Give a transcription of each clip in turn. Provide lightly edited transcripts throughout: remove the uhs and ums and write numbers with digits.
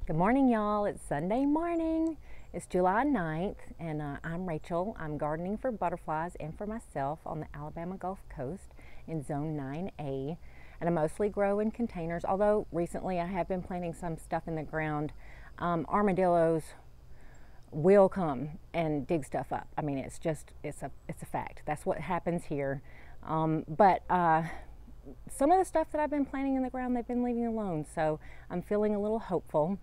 Good morning, y'all. It's Sunday morning. It's July 9th, and I'm Rachel. I'm gardening for butterflies and for myself on the Alabama Gulf Coast in Zone 9A. And I mostly grow in containers, although recently I have been planting some stuff in the ground. Armadillos will come and dig stuff up. I mean, it's a fact. That's what happens here. But some of the stuff that I've been planting in the ground, they've been leaving alone. So I'm feeling a little hopeful.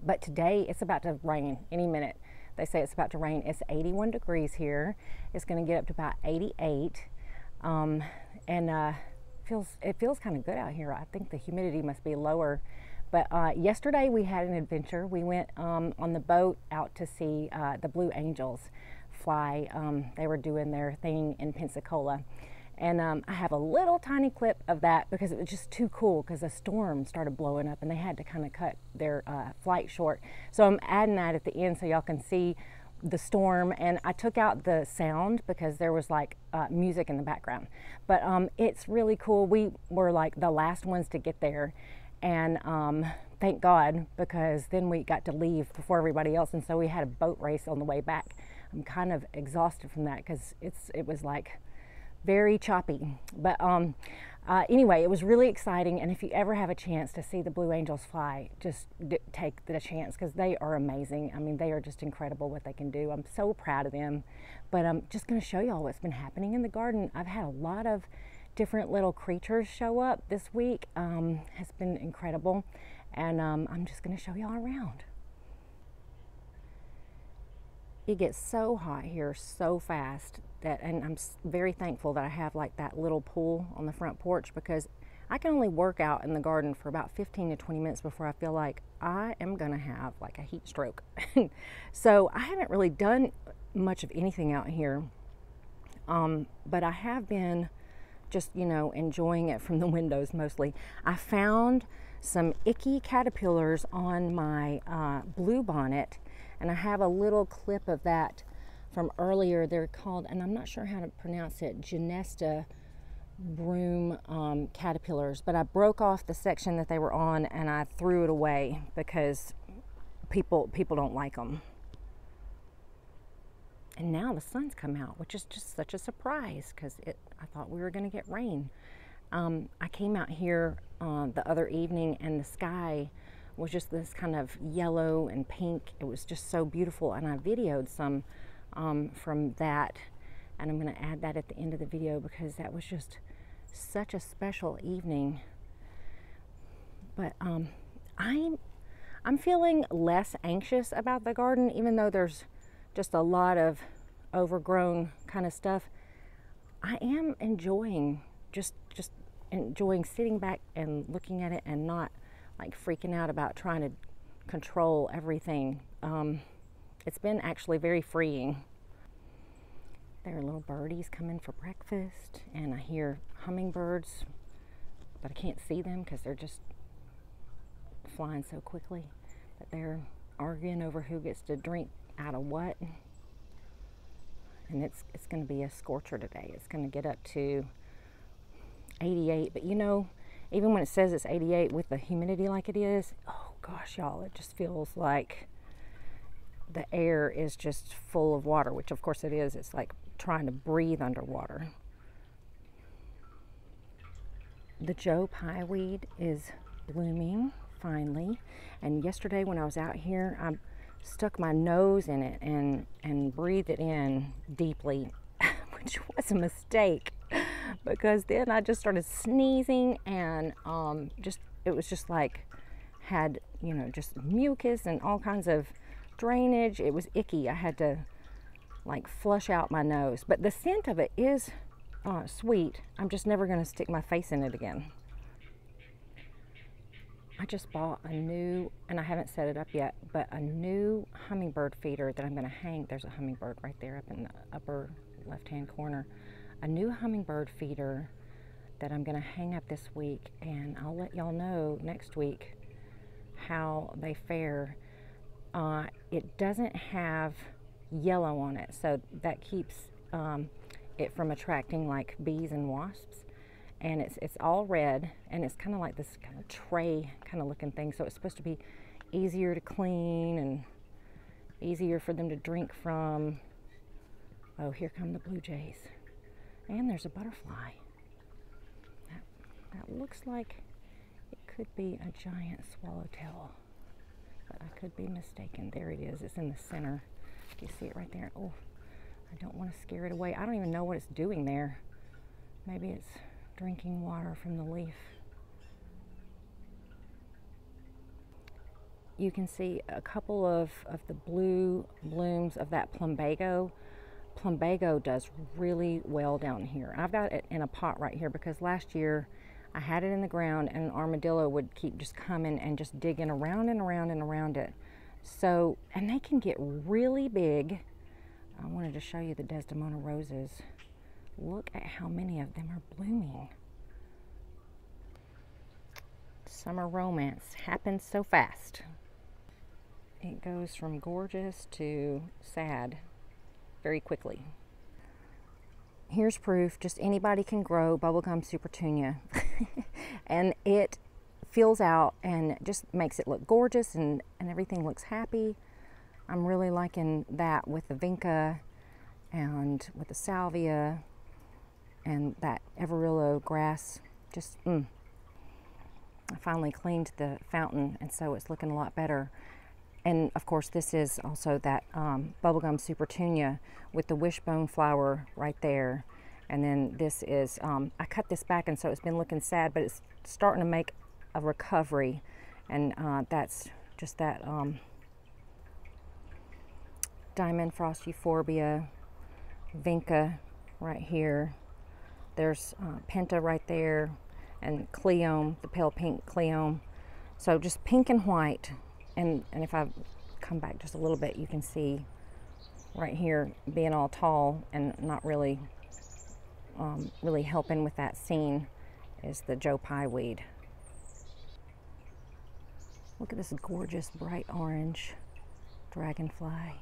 But today it's about to rain any minute. They say it's about to rain. It's 81 degrees here. It's going to get up to about 88. It feels kind of good out here. I think the humidity must be lower. But yesterday we had an adventure. We went on the boat out to see the Blue Angels fly. They were doing their thing in Pensacola. And I have a little tiny clip of that because it was just too cool because a storm started blowing up and they had to kind of cut their flight short. So I'm adding that at the end so y'all can see the storm. And I took out the sound because there was like music in the background. But it's really cool. We were like the last ones to get there. And thank God, because then we got to leave before everybody else. And so we had a boat race on the way back. I'm kind of exhausted from that because it was like very choppy. But anyway, it was really exciting. And if you ever have a chance to see the Blue Angels fly, just take the chance because they are amazing. I mean, they are just incredible what they can do. I'm so proud of them. But I'm just going to show y'all what's been happening in the garden. I've had a lot of different little creatures show up this week. Has been incredible. And I'm just going to show y'all around. It gets so hot here so fast and I'm very thankful that I have like that little pool on the front porch because I can only work out in the garden for about 15 to 20 minutes before I feel like I am gonna have like a heat stroke. So I haven't really done much of anything out here, but I have been just, enjoying it from the windows mostly. I found some icky caterpillars on my bluebonnet, and I have a little clip of that from earlier. They're called, and I'm not sure how to pronounce it, Genesta broom caterpillars, but I broke off the section that they were on and I threw it away because people don't like them. And now the sun's come out, which is just such a surprise because I thought we were going to get rain. I came out here the other evening and the sky was just this kind of yellow and pink. It was just so beautiful, and I videoed some from that, and I'm going to add that at the end of the video because that was just such a special evening. But I'm feeling less anxious about the garden, even though there's just a lot of overgrown kind of stuff. I am enjoying just enjoying sitting back and looking at it and not like freaking out about trying to control everything. It's been actually very freeing. There are little birdies coming for breakfast, and I hear hummingbirds, but I can't see them because they're just flying so quickly. But they're arguing over who gets to drink out of what. And it's going to be a scorcher today. It's going to get up to 88, but even when it says it's 88 with the humidity like it is, oh gosh, y'all, it just feels like the air is just full of water, which of course it is. It's like trying to breathe underwater. The Joe Pye weed is blooming finally, and yesterday when I was out here, I stuck my nose in it and breathed it in deeply, which was a mistake. Because then I just started sneezing and it was just like had just mucus and all kinds of drainage. It was icky. I had to like flush out my nose, but the scent of it is sweet. I'm just never going to stick my face in it again. I just bought a new, and I haven't set it up yet, but a new hummingbird feeder that I'm going to hang. There's a hummingbird right there up in the upper left hand corner. A new hummingbird feeder that I'm going to hang up this week, and I'll let y'all know next week how they fare. It doesn't have yellow on it, so that keeps it from attracting like bees and wasps. And it's all red, and it's kind of like this kind of tray kind of looking thing, so it's supposed to be easier to clean and easier for them to drink from. Oh, here come the blue jays. And there's a butterfly. That looks like it could be a giant swallowtail, but I could be mistaken. There it is. It's in the center. You see it right there? Oh, I don't want to scare it away. I don't even know what it's doing there. Maybe it's drinking water from the leaf. You can see a couple of the blue blooms of that plumbago. Plumbago does really well down here. I've got it in a pot right here because last year I had it in the ground and an armadillo would keep just coming and just digging around and around and around it. So, and they can get really big. I wanted to show you the Desdemona roses. Look at how many of them are blooming. Summer romance happens so fast. It goes from gorgeous to sad very quickly. Here's proof just anybody can grow bubblegum supertunia. And it fills out and just makes it look gorgeous and everything looks happy. I'm really liking that with the vinca and with the salvia and that Everillo grass. Just, I finally cleaned the fountain and so it's looking a lot better. And of course this is also that bubblegum supertunia with the wishbone flower right there. And then this is, I cut this back and so it's been looking sad, but it's starting to make a recovery. And that's just that diamond frost euphorbia, vinca right here. There's penta right there and cleome, the pale pink cleome. So just pink and white. And if I come back just a little bit, you can see right here being all tall and not really really helping with that scene is the Joe Pye weed. Look at this gorgeous bright orange dragonfly.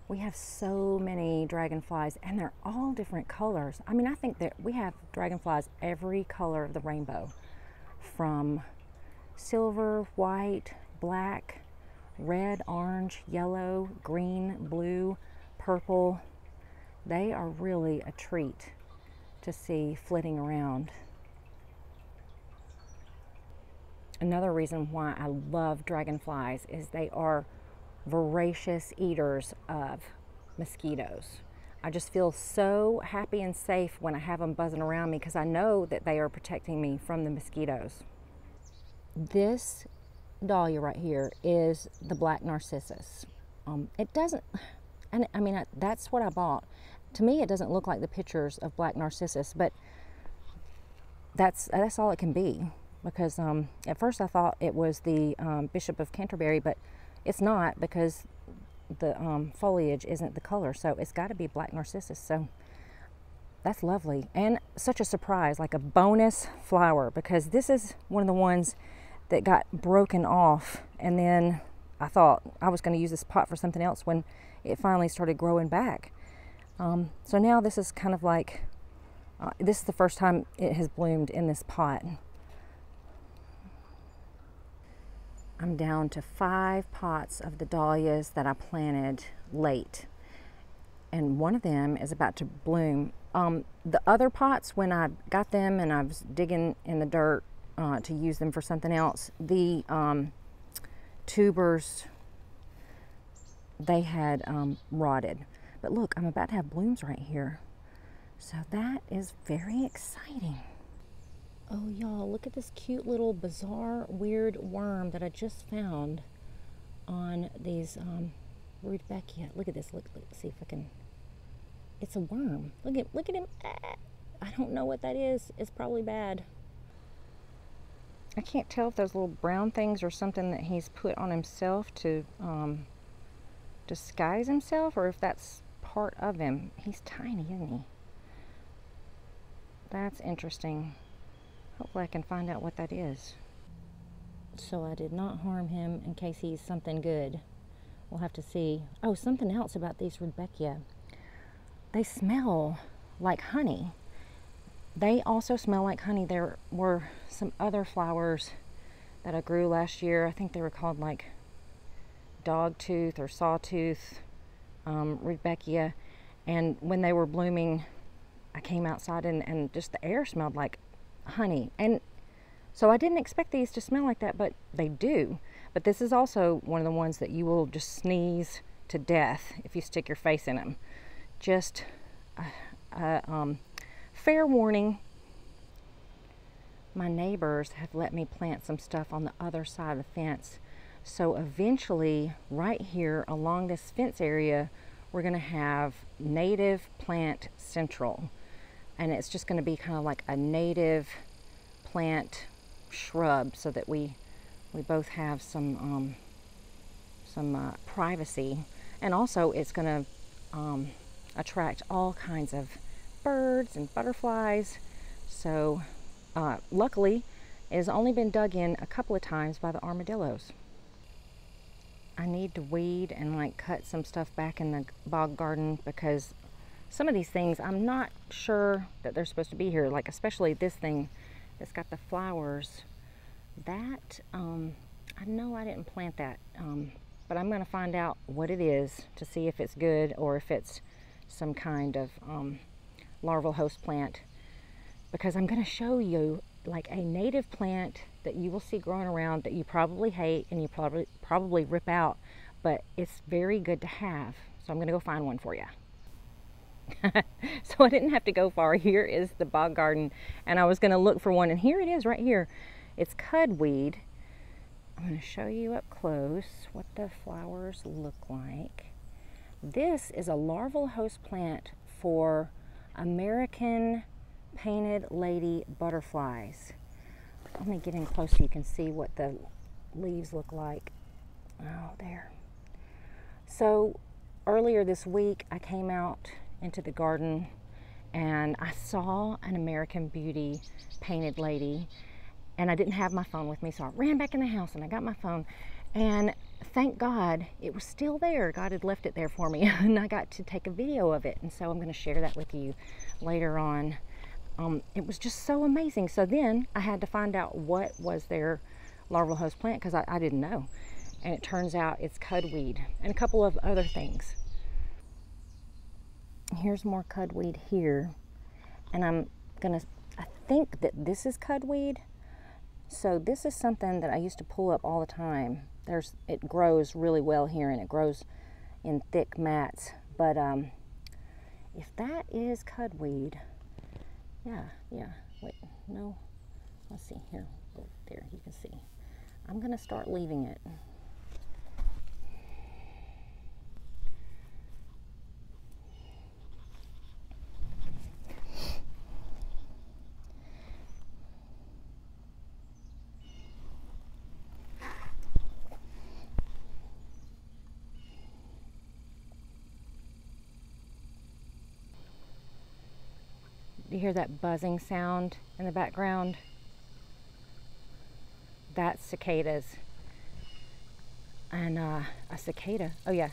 We have so many dragonflies and they're all different colors. I mean, I think that we have dragonflies every color of the rainbow, from silver, white, black, red, orange, yellow, green, blue, purple. They are really a treat to see flitting around. Another reason why I love dragonflies is they are voracious eaters of mosquitoes. I just feel so happy and safe when I have them buzzing around me because I know that they are protecting me from the mosquitoes. This dahlia right here is the black narcissus. It doesn't, and I mean, that's what I bought. To me, it doesn't look like the pictures of black narcissus, but that's all it can be. Because at first I thought it was the Bishop of Canterbury, but it's not because the foliage isn't the color. So it's got to be black narcissus. So that's lovely. And such a surprise, like a bonus flower, because this is one of the ones that got broken off. And then I thought I was going to use this pot for something else when it finally started growing back. So now this is kind of like, this is the first time it has bloomed in this pot. I'm down to 5 pots of the dahlias that I planted late, and one of them is about to bloom. The other pots, when I got them and I was digging in the dirt to use them for something else, the tubers, they had rotted. But look, I'm about to have blooms right here. So that is very exciting. Oh, y'all, look at this cute little bizarre weird worm that I just found on these Rudbeckia. Look at this. Look, see if I can. It's a worm. Look at him. Ah, I don't know what that is. It's probably bad. I can't tell if those little brown things are something that he's put on himself to disguise himself, or if that's part of him. He's tiny, isn't he? That's interesting. Hopefully I can find out what that is. So I did not harm him in case he's something good. We'll have to see. Oh, something else about these Rudbeckia. They smell like honey. they also smell like honey. There were some other flowers that I grew last year. I think they were called like dogtooth or sawtooth, rudbeckia. And when they were blooming, I came outside and just the air smelled like honey. And so I didn't expect these to smell like that, but they do. But this is also one of the ones that you will just sneeze to death if you stick your face in them. Just fair warning. My neighbors have let me plant some stuff on the other side of the fence. So eventually, right here along this fence area, we're going to have native plant central. And it's just going to be kind of like a native plant shrub, so that we both have some privacy. And also it's going to attract all kinds of birds and butterflies. So luckily it has only been dug in a couple of times by the armadillos. I need to weed and like cut some stuff back in the bog garden, because some of these things I'm not sure that they're supposed to be here, like especially this thing that's got the flowers. That I know I didn't plant that, but I'm going to find out what it is to see if it's good or if it's some kind of larval host plant, because I'm going to show you like a native plant that you will see growing around that you probably hate and you probably rip out, but it's very good to have. So I'm going to go find one for you. So I didn't have to go far. Here is the bog garden, and I was going to look for one, and here it is right here. It's cudweed. I'm going to show you up close what the flowers look like. This is a larval host plant for American painted lady butterflies. Let me get in close so you can see what the leaves look like. Oh, there. So earlier this week I came out into the garden and I saw an American Beauty painted lady, and I didn't have my phone with me, so I ran back in the house and I got my phone, and thank God it was still there. God had left it there for me and I got to take a video of it, and so I'm going to share that with you later on. It was just so amazing. So then I had to find out what was their larval host plant, because I didn't know, and it turns out it's cudweed and a couple of other things. Here's more cudweed here, and I think that this is cudweed. So this is something that I used to pull up all the time. It grows really well here, and it grows in thick mats. But if that is cudweed, yeah, wait, no, let's see here, oh, there, you can see. I'm gonna start leaving it. Do you hear that buzzing sound in the background? That's cicadas. And a cicada, oh yeah.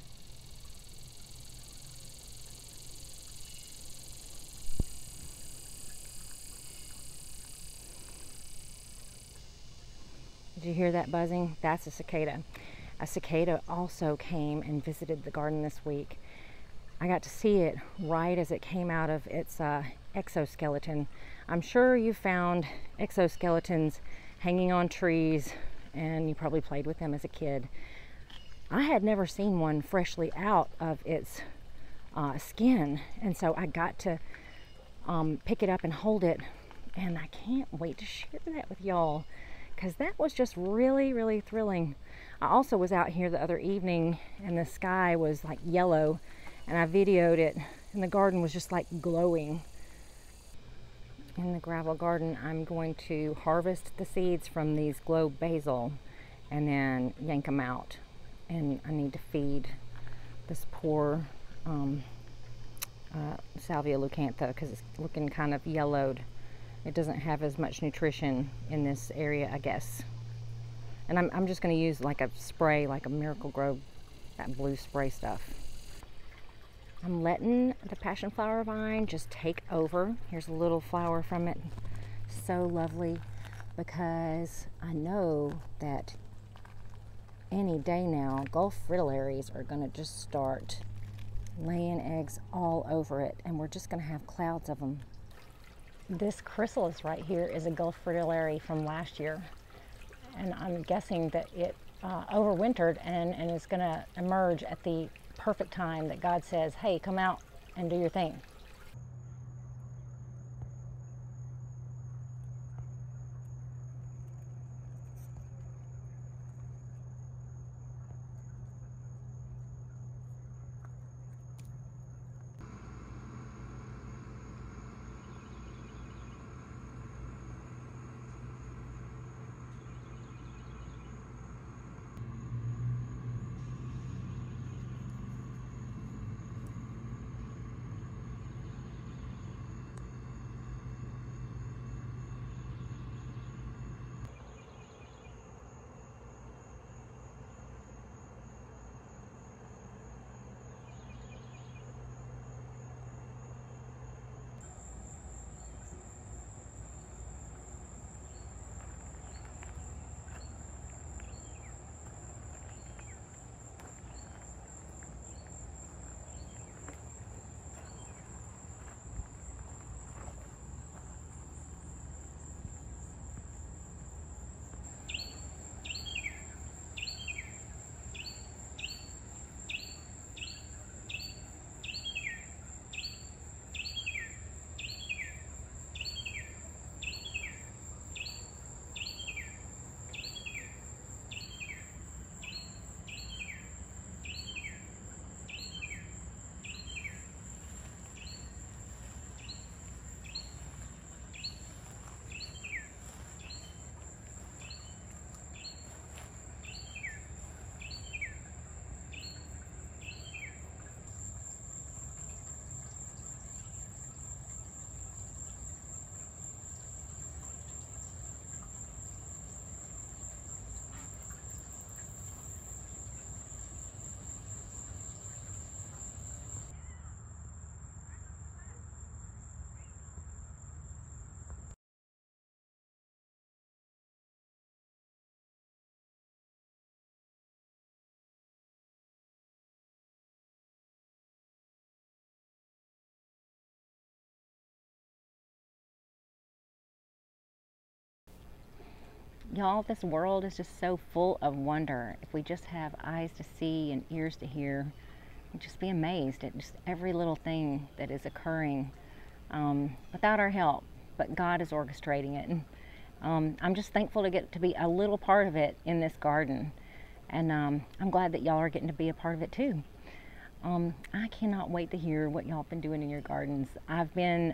Did you hear that buzzing? That's a cicada. A cicada also came and visited the garden this week. I got to see it right as it came out of its exoskeleton. I'm sure you found exoskeletons hanging on trees, and you probably played with them as a kid. I had never seen one freshly out of its skin, and so I got to pick it up and hold it, and I can't wait to share that with y'all, because that was just really, really thrilling. I also was out here the other evening, and the sky was like yellow, and I videoed it, and the garden was just like glowing. In the gravel garden, I'm going to harvest the seeds from these globe basil and then yank them out. And I need to feed this poor Salvia leucantha, because it's looking kind of yellowed. It doesn't have as much nutrition in this area, I guess. And I'm just going to use like a spray, like a Miracle-Gro, that blue spray stuff. I'm letting the passion flower vine just take over. Here's a little flower from it. So lovely, because I know that any day now Gulf fritillaries are going to just start laying eggs all over it, and we're just going to have clouds of them. This chrysalis right here is a Gulf fritillary from last year, and I'm guessing that it overwintered and is going to emerge at the perfect time that God says, hey, come out and do your thing. Y'all, this world is just so full of wonder. If we just have eyes to see and ears to hear, just be amazed at just every little thing that is occurring without our help, but God is orchestrating it. And I'm just thankful to get to be a little part of it in this garden, and I'm glad that y'all are getting to be a part of it too. I cannot wait to hear what y'all been doing in your gardens. I've been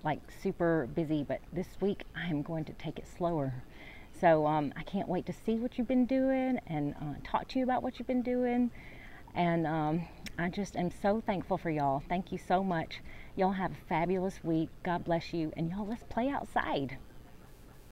like super busy, but this week I am going to take it slower. So I can't wait to see what you've been doing and talk to you about what you've been doing. And I just am so thankful for y'all. Thank you so much. Y'all have a fabulous week. God bless you. And y'all, let's play outside.